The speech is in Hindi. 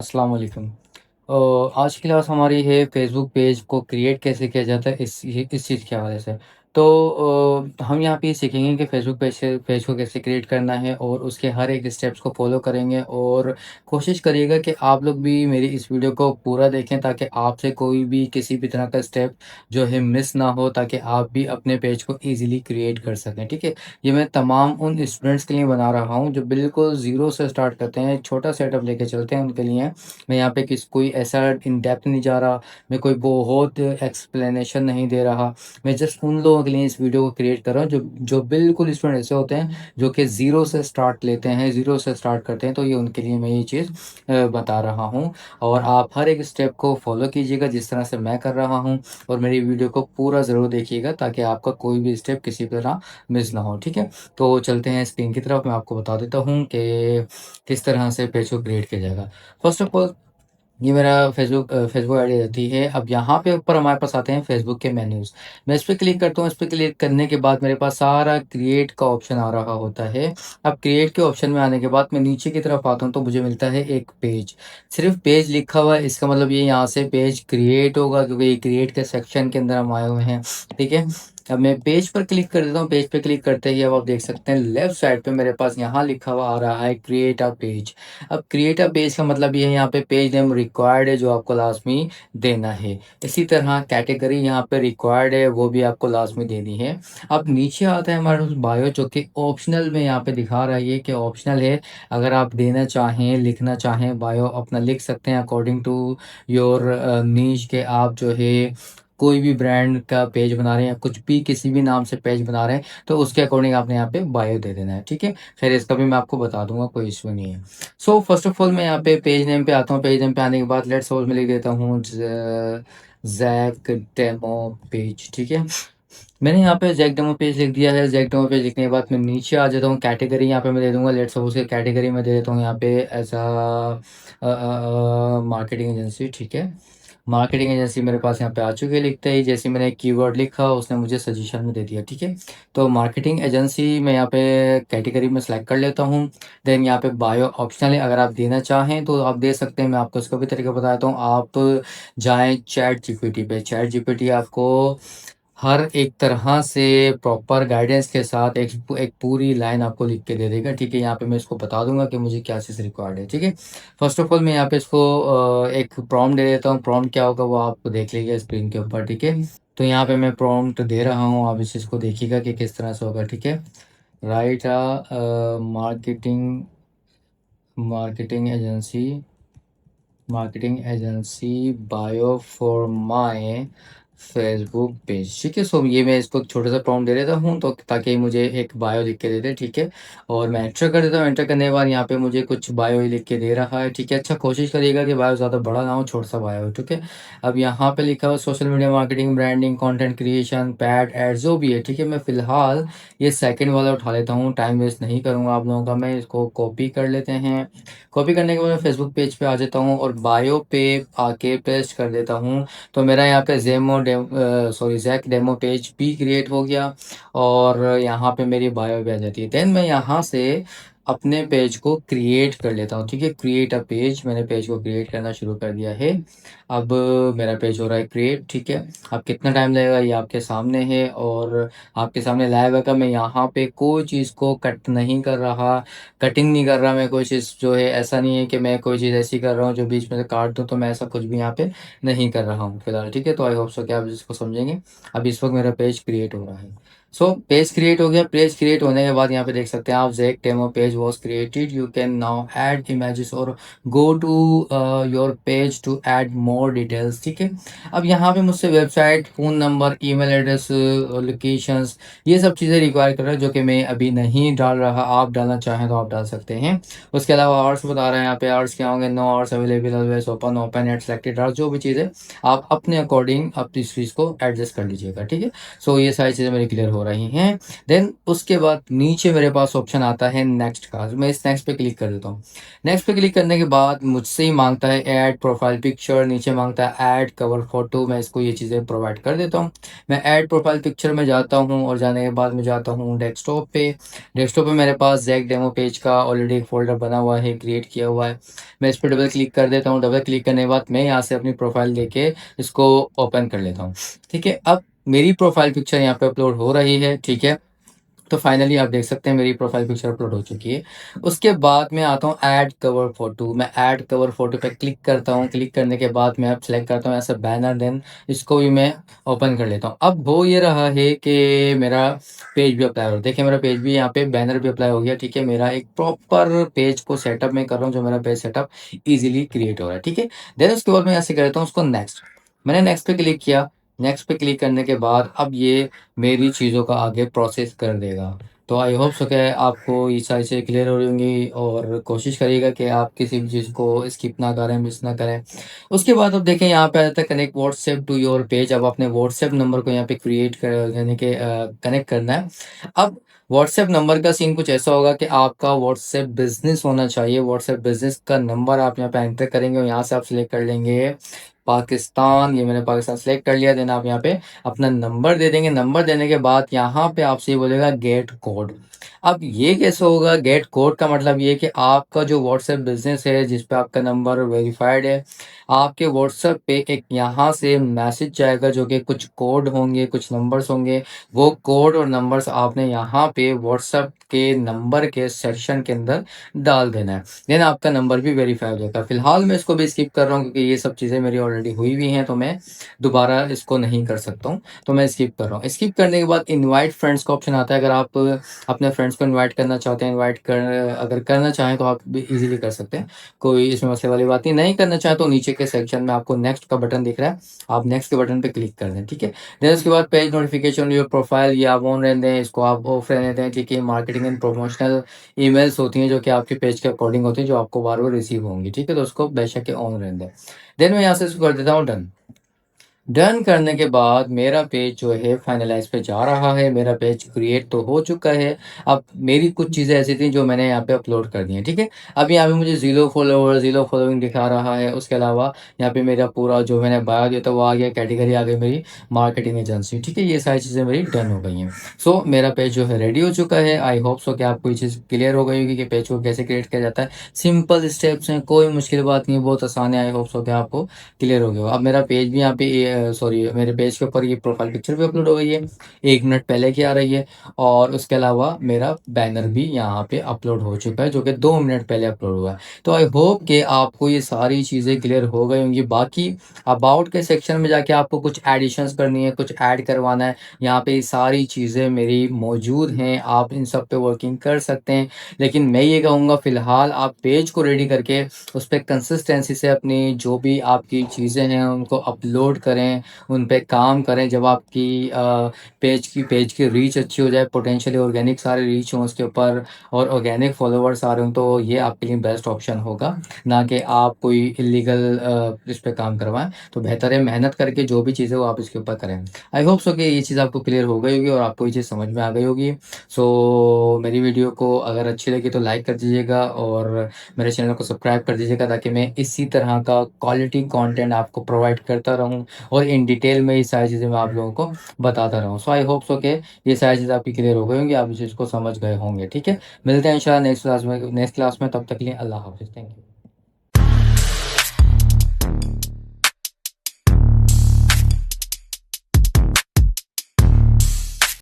अस्सलाम वालेकुम। आज की क्लास हमारी है फेसबुक पेज को क्रिएट कैसे किया जाता है इस चीज़ के हवाले से। तो हम यहाँ पे ये सीखेंगे कि फेसबुक पेज को कैसे क्रिएट करना है और उसके हर एक स्टेप्स को फॉलो करेंगे और कोशिश करिएगा कि आप लोग भी मेरी इस वीडियो को पूरा देखें ताकि आपसे कोई भी किसी भी तरह का स्टेप जो है मिस ना हो ताकि आप भी अपने पेज को ईज़िली क्रिएट कर सकें, ठीक है? ये मैं तमाम उन स्टूडेंट्स के लिए बना रहा हूँ जो बिल्कुल ज़ीरो से स्टार्ट करते हैं, छोटा सेटअप लेके चलते हैं उनके लिए। मैं यहाँ पे कोई ऐसा इन डेप्थ नहीं जा रहा, मैं कोई बहुत एक्सप्लेनेशन नहीं दे रहा। मैं जस्ट उन लोगों के लिए इस वीडियो को क्रिएट कर रहा हूँ जो जो बिल्कुल स्टूडेंट ऐसे होते हैं जो कि ज़ीरो से स्टार्ट लेते हैं, ज़ीरो से स्टार्ट करते हैं, तो ये उनके लिए मैं ये चीज़ बता रहा हूँ। और आप हर एक स्टेप को फॉलो कीजिएगा जिस तरह से मैं कर रहा हूँ और मेरी वीडियो को पूरा ज़रूर देखिएगा ताकि आपका कोई भी स्टेप किसी भी तरह मिस ना हो, ठीक है? तो चलते हैं स्क्रीन की तरफ, मैं आपको बता देता हूँ कि किस तरह से पेज को क्रिएट किया जाएगा। फर्स्ट ऑफ ऑल ये मेरा फेसबुक आईडी रहती है। अब यहाँ पे ऊपर हमारे पास आते हैं फेसबुक के मेन्यूज़। मैं इस पे क्लिक करता हूँ, इस पे क्लिक करने के बाद मेरे पास सारा क्रिएट का ऑप्शन आ रहा होता है। अब क्रिएट के ऑप्शन में आने के बाद मैं नीचे की तरफ आता हूँ तो मुझे मिलता है एक पेज। सिर्फ़ पेज लिखा हुआ है, इसका मतलब ये यहाँ से पेज क्रिएट होगा क्योंकि ये क्रिएट के सेक्शन के अंदर हम आए हुए हैं, ठीक है? अब मैं पेज पर क्लिक कर देता हूँ, पेज पे क्लिक करते ही अब आप देख सकते हैं लेफ्ट साइड पे मेरे पास यहाँ लिखा हुआ आ रहा है क्रिएट अ पेज। अब क्रिएट अ पेज का मतलब ये है यहाँ पे पेज नेम रिक्वायर्ड है जो आपको लाज़मी देना है। इसी तरह कैटेगरी यहाँ पे रिक्वायर्ड है वो भी आपको लाज़मी देनी है। अब नीचे आता है हमारे पास बायो जो कि ऑप्शनल में यहाँ पे दिखा रहा है ये कि ऑप्शनल है। अगर आप देना चाहें, लिखना चाहें बायो अपना लिख सकते हैं अकॉर्डिंग टू योर नीश के आप जो है कोई भी ब्रांड का पेज बना रहे हैं या कुछ भी किसी भी नाम से पेज बना रहे हैं तो उसके अकॉर्डिंग आपने यहाँ पे बायो दे देना है, ठीक है? खैर इसका भी मैं आपको बता दूँगा, कोई इश्यू नहीं है। सो फर्स्ट ऑफ ऑल मैं यहाँ पे पेज नेम पे आता हूँ। पेज नेम पे आने के बाद लेट्स सपोज़ मैं लिख देता हूँ ज़ैक डेमो पेज, ठीक है? मैंने यहाँ पे ज़ैक डेमो पेज लिख दिया है। ज़ैक डेमो पेज लिखने के बाद मैं नीचे आ जाता हूँ, कैटेगरी यहाँ पे मैं दे दूँगा लेट्स सपोज़ कि कैटेगरी मैं दे देता हूँ यहाँ पे एज़ मार्केटिंग एजेंसी, ठीक है? मार्केटिंग एजेंसी मेरे पास यहाँ पे आ चुकी है। लिखते ही जैसे ही मैंने कीवर्ड लिखा उसने मुझे सजेशन में दे दिया, ठीक है? तो मार्केटिंग एजेंसी मैं यहाँ पे कैटेगरी में सेलेक्ट कर लेता हूँ। देन यहाँ पे बायो ऑप्शनल है, अगर आप देना चाहें तो आप दे सकते हैं। मैं आपको इसका भी तरीका बताता हूँ। आप जाएँ चैट जीपीटी पे, चैट जीपीटी आपको हर एक तरह से प्रॉपर गाइडेंस के साथ एक पूरी लाइन आपको लिख के दे देगा, ठीक है? यहाँ पे मैं इसको बता दूँगा कि मुझे क्या चीज़ रिक्वायर्ड है, ठीक है? फर्स्ट ऑफ ऑल मैं यहाँ पे इसको एक प्रॉम्प्ट दे देता हूँ। प्रॉम्प्ट क्या होगा वो आप देख लीजिए स्क्रीन के ऊपर, ठीक है? तो यहाँ पे मैं प्रॉम्प्ट दे रहा हूँ, आप इस चीज़ को देखिएगा कि किस तरह से होगा, ठीक है? Right marketing marketing agency marketing agency bio for my Facebook page, ठीक है? सो ये मैं इसको एक छोटा सा प्रॉम्प्ट दे देता हूँ तो ताकि मुझे एक बायो लिख के दे दे, ठीक है? और मैं एंटर कर देता हूँ। एंटर करने के बाद यहाँ पे मुझे कुछ बायो ही लिख के दे रहा है, ठीक है? अच्छा कोशिश करिएगा कि बायो ज़्यादा बड़ा ना हो, छोटा सा बायो हो, ठीक है? अब यहाँ पे लिखा हुआ social media marketing, branding, content creation, paid ads जो भी है, ठीक है? मैं फ़िलहाल ये सेकंड वाला उठा लेता हूँ, टाइम वेस्ट नहीं करूँगा आप लोगों का। मैं इसको कॉपी कर लेते हैं। कॉपी करने के बाद मैं फेसबुक पेज पे आ जाता हूँ और बायो पे आके पेस्ट कर देता हूँ। तो मेरा यहाँ पे ज़ैक डेमो पेज भी क्रिएट हो गया और यहाँ पे मेरी बायो भी आ जाती है। देन मैं यहाँ से अपने पेज को क्रिएट कर लेता हूँ, ठीक है? क्रिएट अ पेज, मैंने पेज को क्रिएट करना शुरू कर दिया है। अब मेरा पेज हो रहा है क्रिएट, ठीक है? अब कितना टाइम लगेगा ये आपके सामने है और आपके सामने लाइव है। मैं यहाँ पे कोई चीज़ को कट नहीं कर रहा, कटिंग नहीं कर रहा मैं कोई चीज़ जो है, ऐसा नहीं है कि मैं कोई चीज़ ऐसी कर रहा हूँ जो बीच में से काट दूँ, तो मैं ऐसा कुछ भी यहाँ पे नहीं कर रहा हूँ फिलहाल, ठीक है? तो आई होप सो कि आप इसको समझेंगे। अब इस वक्त मेरा पेज क्रिएट हो रहा है। सो पेज क्रिएट हो गया। पेज क्रिएट होने के बाद यहाँ पे देख सकते हैं आप Zac demo page was created, you can now add images और go to your page to add more details, ठीक है? अब यहाँ पे मुझसे website, phone number, email address, locations, ये सब चीज़ें रिक्वायर कर रहा है जो कि मैं अभी नहीं डाल रहा। आप डालना चाहें तो आप डाल सकते हैं। उसके अलावा आवर्स बता रहे हैं यहाँ पे, आवर्स क्या होंगे? No hours available, always open, open at selected hours, जो भी चीज़ है आप अपने अकॉर्डिंग आप इस चीज़ को एडजस्ट कर लीजिएगा, ठीक है? सो ये सारी चीज़ें मेरी क्लियर हो रही हैं। देन उसके बाद नीचे मेरे पास ऑप्शन आता है नेक्स्ट का, मैं इस नेक्स्ट पे क्लिक कर देता हूँ। नेक्स्ट पे क्लिक करने के बाद मुझसे ही माँगता है ऐड प्रोफाइल पिक्चर, नीचे माँगता है ऐड कवर फ़ोटो, मैं इसको ये चीज़ें प्रोवाइड कर देता हूँ। मैं ऐड प्रोफाइल पिक्चर में जाता हूँ और जाने के बाद मैं जाता हूँ डेस्कटॉप पे। डेस्कटॉप पे मेरे पास ज़ैक डेमो पेज का ऑलरेडी एक फ़ोल्डर बना हुआ है, क्रिएट किया हुआ है। मैं इस पे डबल क्लिक कर देता हूँ, डबल क्लिक करने के बाद मैं यहाँ से अपनी प्रोफाइल लेके इसको ओपन कर लेता हूँ। ठीक है, अब मेरी प्रोफाइल पिक्चर यहाँ पे अपलोड हो रही है, ठीक है। तो फाइनली आप देख सकते हैं मेरी प्रोफाइल पिक्चर अपलोड हो चुकी है। उसके बाद मैं आता हूँ ऐड कवर फ़ोटो, मैं ऐड कवर फ़ोटो पे क्लिक करता हूँ, क्लिक करने के बाद मैं अब सेलेक्ट करता हूँ ऐसा बैनर, देन इसको भी मैं ओपन कर लेता हूँ। अब हो ये रहा है कि मेरा पेज भी अप्लाई हो रहा है। देखिए मेरा पेज भी यहाँ पे बैनर भी अप्लाई हो गया, ठीक है। मेरा एक प्रॉपर पेज को सेटअप मैं कर रहा हूँ, जो मेरा पेज सेटअप ईज़िली क्रिएट हो रहा है, ठीक है। देन उसके बाद मैं ऐसे कर देता हूँ उसको नेक्स्ट। मैंने नेक्स्ट पे क्लिक किया, नेक्स्ट पे क्लिक करने के बाद अब ये मेरी चीज़ों का आगे प्रोसेस कर देगा। तो आई होप सो कि आपको ये सारी चीज़ें क्लियर हो रही होंगी और कोशिश करिएगा कि आप किसी भी चीज़ को स्किप ना करें, मिस ना करें। उसके बाद अब देखें यहाँ पे आ जाता है connect WhatsApp to your page. अब अपने व्हाट्सएप नंबर को यहाँ पे क्रिएट कर यानी कि कनेक्ट करना है। अब व्हाट्सएप नंबर का सीन कुछ ऐसा होगा कि आपका व्हाट्सएप बिज़नेस होना चाहिए। व्हाट्सएप बिज़नेस का नंबर आप यहाँ पे एंटर करेंगे और यहाँ से आप सिलेक्ट कर लेंगे पाकिस्तान। ये मैंने पाकिस्तान सेलेक्ट कर लिया। देन आप यहाँ पे अपना नंबर दे देंगे। नंबर देने के बाद यहाँ पे आपसे ये बोलेगा गेट कोड। अब ये कैसे होगा? गेट कोड का मतलब ये है कि आपका जो व्हाट्सएप बिज़नेस है जिस पे आपका नंबर वेरीफाइड है, आपके व्हाट्सएप पे एक यहाँ से मैसेज जाएगा जो कि कुछ कोड होंगे, कुछ नंबर्स होंगे। वो कोड और नंबर्स आपने यहाँ पे व्हाट्सएप के नंबर के सेक्शन के अंदर डाल देना है। देन आपका नंबर भी वेरीफाई हो जाएगा। फ़िलहाल मैं इसको भी स्किप कर रहा हूँ क्योंकि ये सब चीज़ें मेरी ऑलरेडी हुई हुई हैं, तो मैं दोबारा इसको नहीं कर सकता हूँ, तो मैं स्किप कर रहा हूँ। स्किप करने के बाद इनवाइट फ्रेंड्स का ऑप्शन आता है। अगर आप अपने फ्रेंड्स को इनवाइट करना चाहते हैं, इनवाइट कर अगर करना चाहें तो आप भी ईज़िली कर सकते हैं। कोई इसमें मसले वाली बात नहीं। नहीं करना चाहें तो नीचे के सेक्शन में आपको नेक्स्ट का बटन दिख रहा है, आप नेक्स्ट के बटन पे क्लिक कर दें, ठीक है। देन उसके बाद पेज नोटिफ़िकेशन योर प्रोफाइल ये आप ऑन रहने दें, इसको आप ऑफ रहने दें, ठीक है। मार्केटिंग एंड प्रमोशनल ईमेल्स होती हैं जो कि आपके पेज के अकॉर्डिंग होती हैं, जो आपको बार-बार रिसीव होंगी, ठीक है। तो उसको बेशक के ऑन रहने दें। देन मैं यहाँ से इसको कर देता हूँ डन। डन करने के बाद मेरा पेज जो है फाइनलाइज़ पे जा रहा है। मेरा पेज क्रिएट तो हो चुका है। अब मेरी कुछ चीज़ें ऐसी थी जो मैंने यहाँ पे अपलोड कर दी हैं, ठीक है। अब यहाँ पे मुझे 0 फॉलोवर, 0 फॉलोइंग दिखा रहा है। उसके अलावा यहाँ पे मेरा पूरा जो मैंने बायो दिया था वो आ गया, कैटेगरी आ गई मेरी मार्केटिंग एजेंसी, ठीक है। ये सारी चीज़ें मेरी डन हो गई हैं। सो मेरा पेज जो है रेडी हो चुका है। आई होप सो कि आपको ये चीज़ क्लियर हो गई होगी कि पेज को कैसे क्रिएट किया जाता है। सिंपल स्टेप्स हैं, कोई मुश्किल बात नहीं है, बहुत आसान है। आई होप सो कि आपको क्लियर हो गया होगा। अब मेरा पेज भी यहाँ पे सॉरी मेरे पेज के ऊपर ये प्रोफाइल पिक्चर भी अपलोड हो गई है, 1 मिनट पहले की आ रही है। और उसके अलावा मेरा बैनर भी यहाँ पे अपलोड हो चुका है जो कि 2 मिनट पहले अपलोड हुआ है। तो आई होप कि आपको ये सारी चीज़ें क्लियर हो गई होंगी। बाकी अबाउट के सेक्शन में जाके आपको कुछ एडिशंस करनी है, कुछ ऐड करवाना है, यहाँ पे ये सारी चीज़ें मेरी मौजूद हैं, आप इन सब पे वर्किंग कर सकते हैं। लेकिन मैं ये कहूँगा फ़िलहाल आप पेज को रेडी करके उस पे कंसिस्टेंसी से अपनी जो भी आपकी चीज़ें हैं उनको अपलोड करें, उन पे काम करें। जब आपकी पेज की रीच अच्छी हो जाए, पोटेंशियली ऑर्गेनिक सारे रीच हों उसके ऊपर और ऑर्गेनिक फॉलोवर्स आ रहे हों, तो ये आपके लिए बेस्ट ऑप्शन होगा, ना कि आप कोई इल्लीगल इस पे काम करवाएँ। तो बेहतर है मेहनत करके जो भी चीज़ है वो आप इसके ऊपर करें। आई होप सो कि ये चीज़ आपको क्लियर हो गई होगी और आपको ये चीज़ समझ में आ गई होगी। सो मेरी वीडियो को अगर अच्छी लगी तो लाइक कर दीजिएगा और मेरे चैनल को सब्सक्राइब कर दीजिएगा ताकि मैं इसी तरह का क्वालिटी कंटेंट आपको प्रोवाइड करता रहूं और इन डिटेल में ये सारी चीज़ें मैं आप लोगों को बताता रहूं। सो आई होप सो कि ये सारी चीज़ें आपकी क्लियर हो गई होंगी, आप इस चीज़ को समझ गए होंगे, ठीक है। मिलते हैं इंशाल्लाह नेक्स्ट क्लास में। तब तक के लिए अल्लाह हाफ़िज़। Thank you.